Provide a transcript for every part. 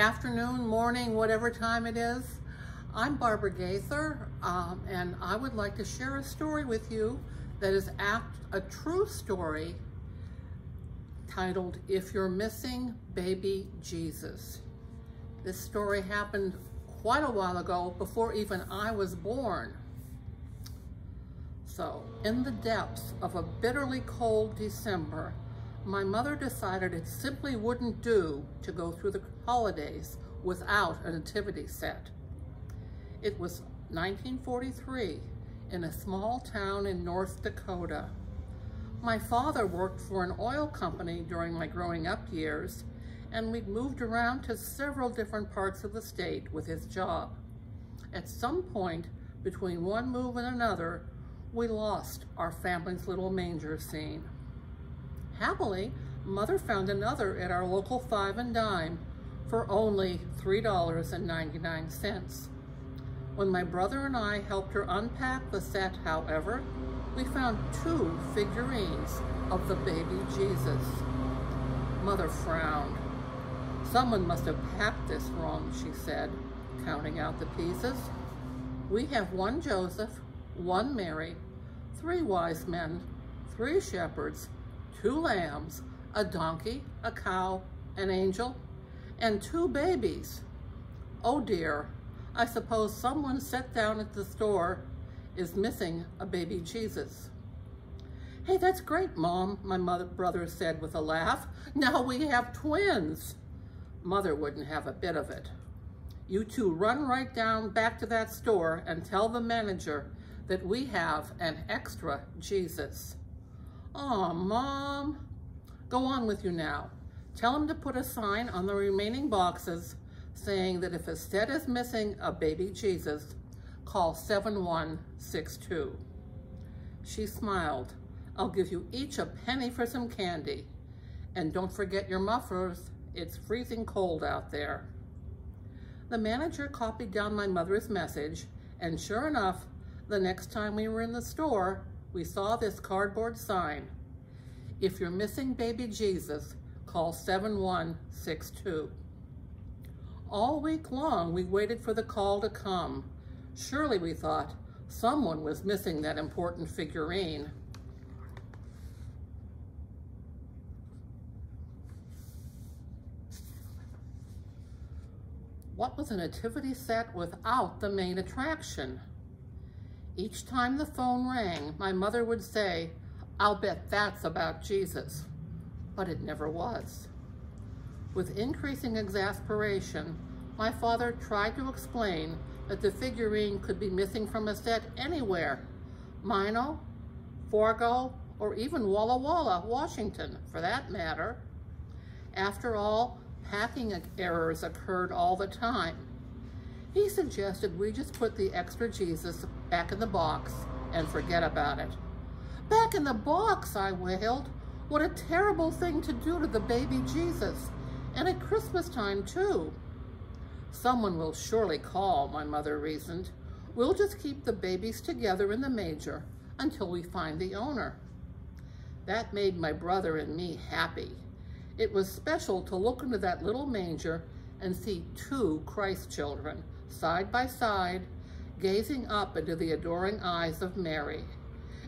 afternoon, morning, whatever time it is. I'm Barbara Gaither, and I would like to share a story with you that is a true story titled, If You're Missing Baby Jesus. This story happened quite a while ago, before even I was born. So, in the depths of a bitterly cold December, my mother decided it simply wouldn't do to go through the holidays without a nativity set. It was 1943 in a small town in North Dakota. My father worked for an oil company during my growing up years, and we'd moved around to several different parts of the state with his job. At some point between one move and another, we lost our family's little manger scene. Happily, Mother found another at our local 5 and dime for only $3.99. When my brother and I helped her unpack the set, however, we found 2 figurines of the baby Jesus. Mother frowned. "Someone must have packed this wrong," she said, counting out the pieces. "We have 1 Joseph, 1 Mary, 3 wise men, 3 shepherds, 2 lambs, a donkey, a cow, an angel, and 2 babies. Oh dear, I suppose someone set down at the store is missing a baby Jesus." "Hey, that's great, Mom," my brother said with a laugh. "Now we have twins." Mother wouldn't have a bit of it. "You 2 run right down back to that store and tell the manager that we have an extra Jesus." "Aw, Mom." "Go on with you now. Tell him to put a sign on the remaining boxes saying that if a set is missing a baby Jesus, call 7162. She smiled. "I'll give you each a penny for some candy. And don't forget your mufflers. It's freezing cold out there." The manager copied down my mother's message, and sure enough, the next time we were in the store, we saw this cardboard sign: "If you're missing baby Jesus, call 7162. All week long, we waited for the call to come. Surely, we thought, someone was missing that important figurine. What was a nativity set without the main attraction? Each time the phone rang, my mother would say, "I'll bet that's about Jesus." But it never was. With increasing exasperation, my father tried to explain that the figurine could be missing from a set anywhere, Minot, Fargo, or even Walla Walla, Washington, for that matter. After all, packing errors occurred all the time. He suggested we just put the extra Jesus back in the box and forget about it. "Back in the box," I wailed. "What a terrible thing to do to the baby Jesus, and at Christmas time too." "Someone will surely call," my mother reasoned. "We'll just keep the babies together in the manger until we find the owner." That made my brother and me happy. It was special to look into that little manger and see 2 Christ children, side by side, gazing up into the adoring eyes of Mary.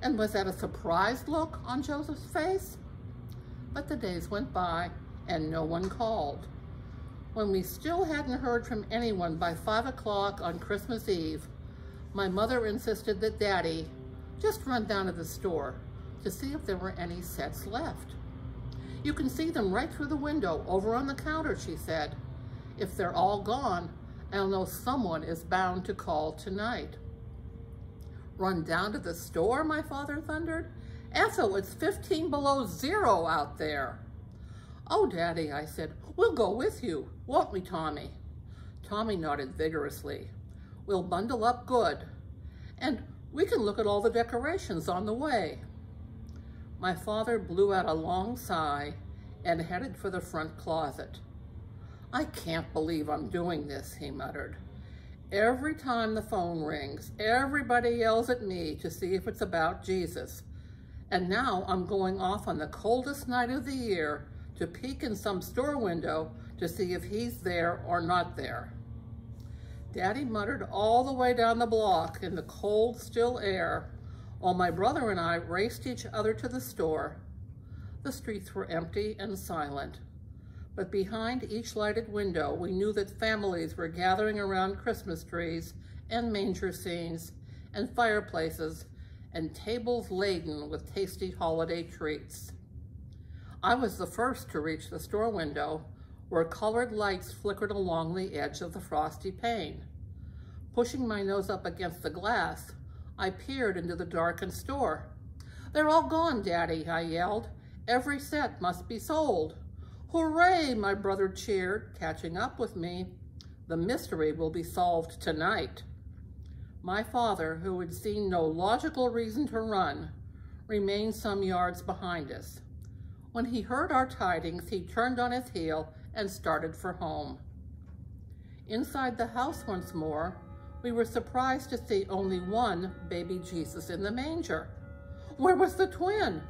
And was that a surprised look on Joseph's face? But the days went by, and no one called. When we still hadn't heard from anyone by 5 o'clock on Christmas Eve, my mother insisted that Daddy just run down to the store to see if there were any sets left. "You can see them right through the window over on the counter," she said. "If they're all gone, I'll know someone is bound to call tonight." "Run down to the store?" my father thundered. "Ethel, it's 15 below zero out there." "Oh, Daddy," I said, "we'll go with you, won't we, Tommy?" Tommy nodded vigorously. "We'll bundle up good, and we can look at all the decorations on the way." My father blew out a long sigh and headed for the front closet. "I can't believe I'm doing this," he muttered. "Every time the phone rings, everybody yells at me to see if it's about Jesus. And now I'm going off on the coldest night of the year to peek in some store window to see if he's there or not there. Daddy muttered all the way down the block in the cold, still air, while my brother and I raced each other to the store. The streets were empty and silent, but behind each lighted window, we knew that families were gathering around Christmas trees and manger scenes and fireplaces and tables laden with tasty holiday treats. I was the first to reach the store window, where colored lights flickered along the edge of the frosty pane. Pushing my nose up against the glass, I peered into the darkened store. "They're all gone, Daddy," I yelled. "Every set must be sold." "Hooray!" my brother cheered, catching up with me. "The mystery will be solved tonight." My father, who had seen no logical reason to run, remained some yards behind us. When he heard our tidings, he turned on his heel and started for home. Inside the house once more, we were surprised to see only one baby Jesus in the manger. Where was the twin?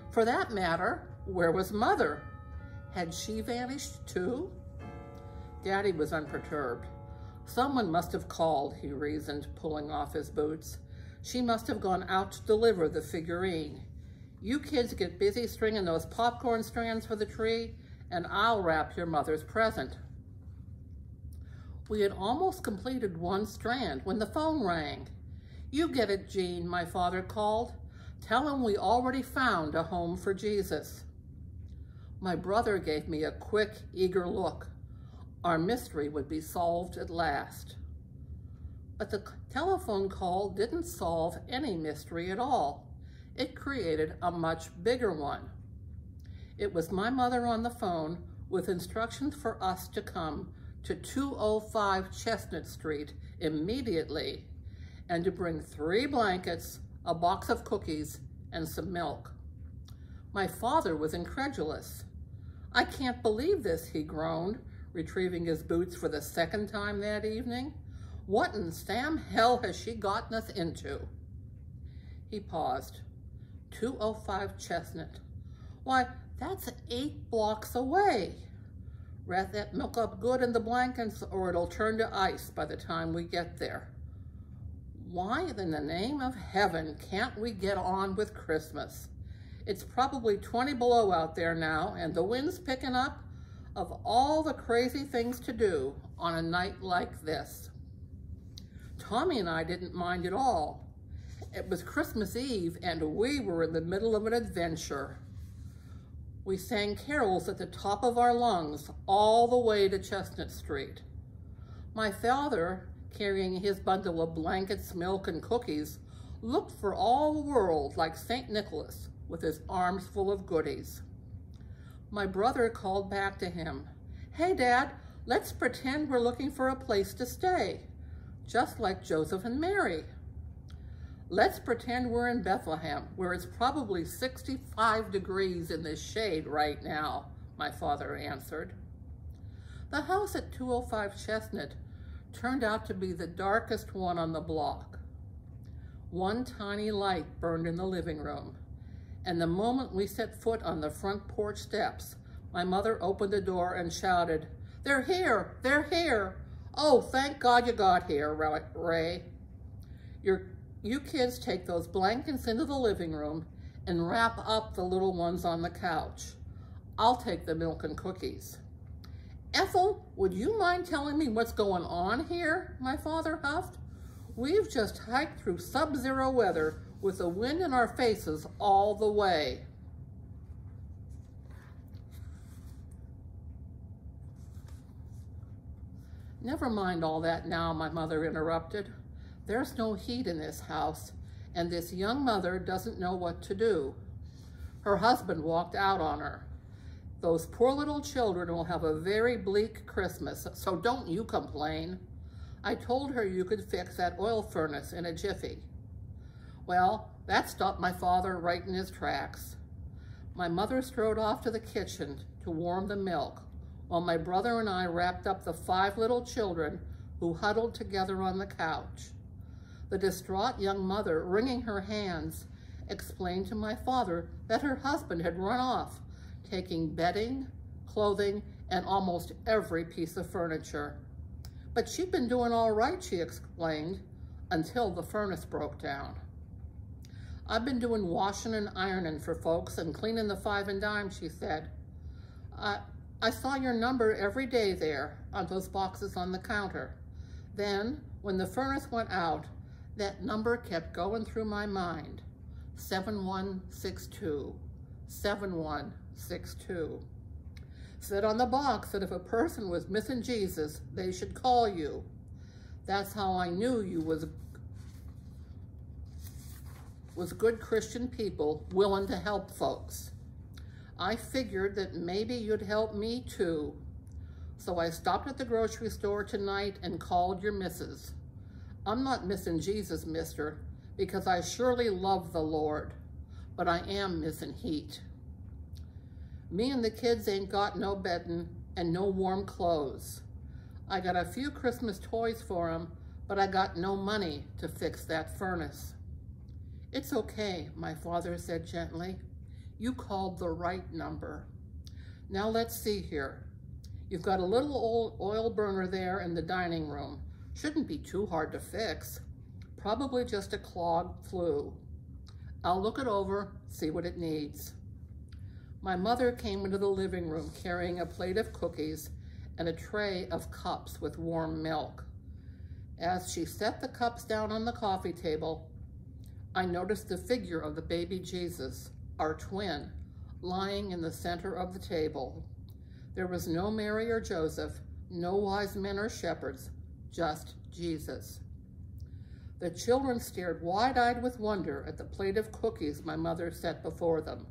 For that matter, where was Mother? Had she vanished too? Daddy was unperturbed. "Someone must have called," he reasoned, pulling off his boots. "She must have gone out to deliver the figurine. You kids get busy stringing those popcorn strands for the tree, and I'll wrap your mother's present." We had almost completed one strand when the phone rang. "You get it, Jean," my father called. "Tell him we already found a home for Jesus." My brother gave me a quick, eager look. Our mystery would be solved at last. But the telephone call didn't solve any mystery at all. It created a much bigger one. It was my mother on the phone with instructions for us to come to 205 Chestnut Street immediately and to bring 3 blankets, a box of cookies, and some milk. My father was incredulous. "I can't believe this," he groaned, retrieving his boots for the second time that evening. "What in Sam hell has she gotten us into?" He paused. 205 Chestnut. Why, that's 8 blocks away. Wrap that milk up good in the blankets or it'll turn to ice by the time we get there. Why in the name of heaven can't we get on with Christmas? It's probably 20 below out there now and the wind's picking up. Of all the crazy things to do on a night like this. Tommy and I didn't mind at all. It was Christmas Eve and we were in the middle of an adventure. We sang carols at the top of our lungs all the way to Chestnut Street. My father, carrying his bundle of blankets, milk, and cookies, looked for all the world like St. Nicholas with his arms full of goodies. My brother called back to him, "Hey, Dad, let's pretend we're looking for a place to stay, just like Joseph and Mary." "Let's pretend we're in Bethlehem, where it's probably 65 degrees in the shade right now," my father answered. The house at 205 Chestnut turned out to be the darkest one on the block. One tiny light burned in the living room, and the moment we set foot on the front porch steps, my mother opened the door and shouted, "They're here! They're here! Oh, thank God you got here, Ray. You kids take those blankets into the living room and wrap up the little ones on the couch. I'll take the milk and cookies." "Ethel, would you mind telling me what's going on here?" my father huffed. "We've just hiked through sub-zero weather with the wind in our faces all the way." "Never mind all that now," my mother interrupted. "There's no heat in this house, and this young mother doesn't know what to do. Her husband walked out on her. Those poor little children will have a very bleak Christmas, so don't you complain. I told her you could fix that oil furnace in a jiffy." Well, that stopped my father right in his tracks. My mother strode off to the kitchen to warm the milk, while my brother and I wrapped up the 5 little children who huddled together on the couch. The distraught young mother, wringing her hands, explained to my father that her husband had run off, taking bedding, clothing, and almost every piece of furniture. But she'd been doing all right, she explained, until the furnace broke down. I've been doing washing and ironing for folks and cleaning the 5 and dime, she said. I saw your number every day there on those boxes on the counter. Then, when the furnace went out, that number kept going through my mind. 7162, 7162. Said on the box that if a person was missing Jesus, they should call you. That's how I knew you was good Christian people willing to help folks. I figured that maybe you'd help me too. So I stopped at the grocery store tonight and called your missus. I'm not missing Jesus, mister, because I surely love the Lord, but I am missing heat. Me and the kids ain't got no bedding and no warm clothes. I got a few Christmas toys for 'em, but I got no money to fix that furnace. It's okay, my father said gently. You called the right number. Now let's see here. You've got a little old oil burner there in the dining room. Shouldn't be too hard to fix. Probably just a clogged flue. I'll look it over, see what it needs. My mother came into the living room carrying a plate of cookies and a tray of cups with warm milk. As she set the cups down on the coffee table, I noticed the figure of the baby Jesus, our twin, lying in the center of the table. There was no Mary or Joseph, no wise men or shepherds, just Jesus. The children stared wide-eyed with wonder at the plate of cookies my mother set before them.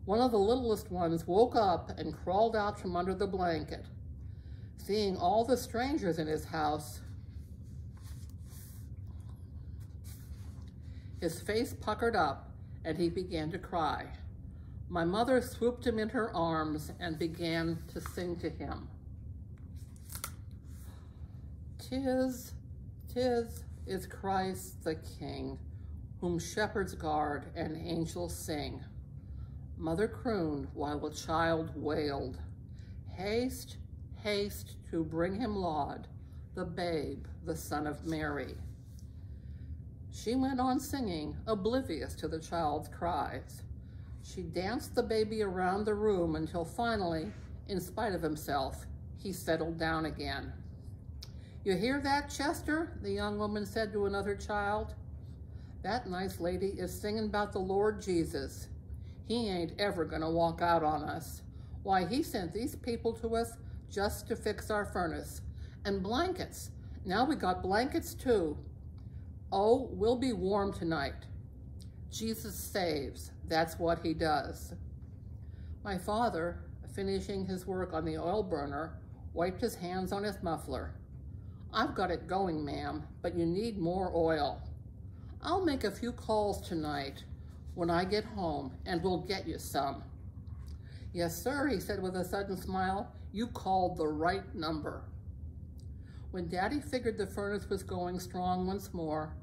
One of the littlest ones woke up and crawled out from under the blanket. Seeing all the strangers in his house, his face puckered up and he began to cry. My mother swooped him in her arms and began to sing to him. "'Tis is Christ the King, whom shepherds guard and angels sing." Mother crooned while a child wailed, "Haste, haste to bring him laud, the babe, the Son of Mary." She went on singing, oblivious to the child's cries. She danced the baby around the room until finally, in spite of himself, he settled down again. "You hear that, Chester?" the young woman said to another child. "That nice lady is singing about the Lord Jesus. He ain't ever gonna walk out on us. Why, he sent these people to us just to fix our furnace. And blankets. Now we got blankets too. Oh, we'll be warm tonight. Jesus saves. That's what he does." My father, finishing his work on the oil burner, wiped his hands on his muffler. "I've got it going, ma'am, but you need more oil. I'll make a few calls tonight when I get home, and we'll get you some." "Yes, sir," he said with a sudden smile. "You called the right number." When Daddy figured the furnace was going strong once more,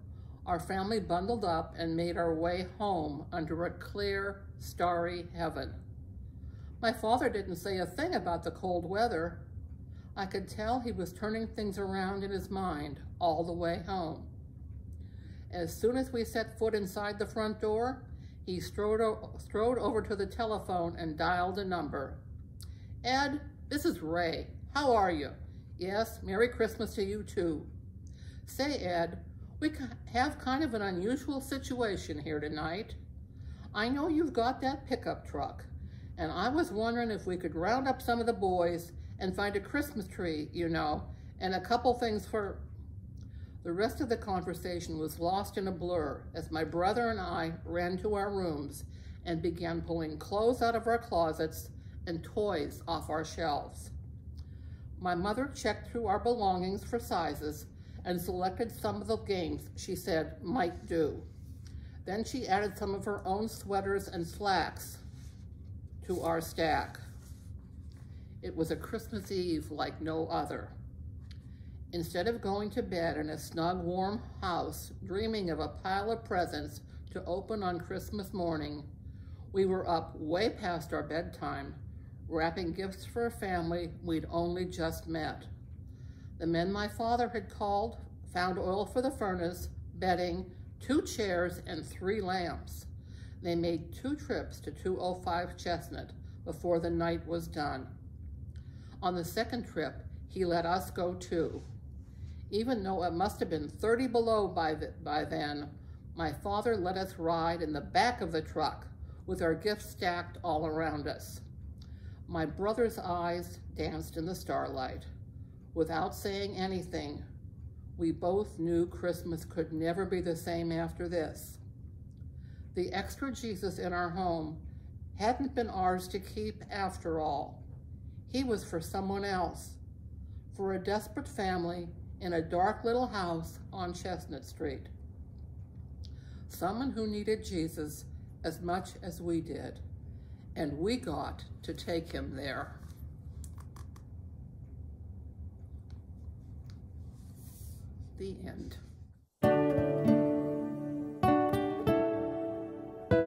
our family bundled up and made our way home under a clear, starry heaven. My father didn't say a thing about the cold weather. I could tell he was turning things around in his mind all the way home. As soon as we set foot inside the front door, he strode over to the telephone and dialed a number. "Ed, this is Ray. How are you?" "Yes, Merry Christmas to you too." "Say, Ed, we have kind of an unusual situation here tonight. I know you've got that pickup truck, and I was wondering if we could round up some of the boys and find a Christmas tree, you know, and a couple things for..." The rest of the conversation was lost in a blur as my brother and I ran to our rooms and began pulling clothes out of our closets and toys off our shelves. My mother checked through our belongings for sizes and selected some of the games she said might do. Then she added some of her own sweaters and slacks to our stack. It was a Christmas Eve like no other. Instead of going to bed in a snug, warm house, dreaming of a pile of presents to open on Christmas morning, we were up way past our bedtime, wrapping gifts for a family we'd only just met. The men my father had called found oil for the furnace, bedding, 2 chairs, and 3 lamps. They made 2 trips to 205 Chestnut before the night was done. On the second trip, he let us go too. Even though it must have been 30 below by then, my father let us ride in the back of the truck with our gifts stacked all around us. My brother's eyes danced in the starlight. Without saying anything, we both knew Christmas could never be the same after this. The extra Jesus in our home hadn't been ours to keep after all. He was for someone else, for a desperate family in a dark little house on Chestnut Street. Someone who needed Jesus as much as we did, and we got to take him there. The end.